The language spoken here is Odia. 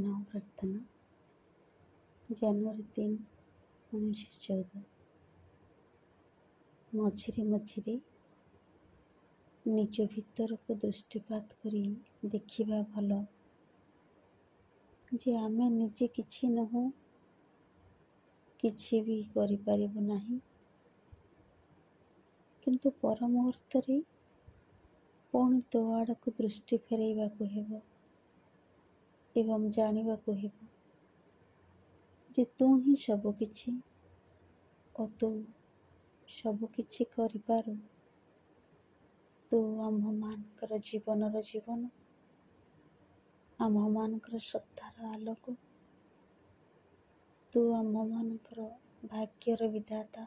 ଧ୍ୟାନ ଓ ପ୍ରାର୍ଥନା ଜାନୁଆରୀ 3, 1914। ମଝିରେ ମଝିରେ ନିଜ ଭିତରକୁ ଦୃଷ୍ଟିପାତ କରି ଦେଖିବା ଭଲ ଯେ ଆମେ ନିଜେ କିଛି ନୁହଁ, କିଛି ବି କରିପାରିବୁ ନାହିଁ, କିନ୍ତୁ ପର ମୁହୂର୍ତ୍ତରେ ପୁଣି ତୋ ଆଡ଼କୁ ଦୃଷ୍ଟି ଫେରାଇବାକୁ ହେବ ଏବଂ ଜାଣିବାକୁ ହେବ ଯେ ତୁ ହିଁ ସବୁକିଛି ଓ ତୁ ସବୁକିଛି କରିପାରୁ। ତୁ ଆମ୍ଭମାନଙ୍କର ଜୀବନର ଜୀବନ, ଆମ୍ଭମାନଙ୍କର ଶ୍ରଦ୍ଧାର ଆଲୋକ, ତୁ ଆମ୍ଭମାନଙ୍କର ଭାଗ୍ୟର ବିଧାତା।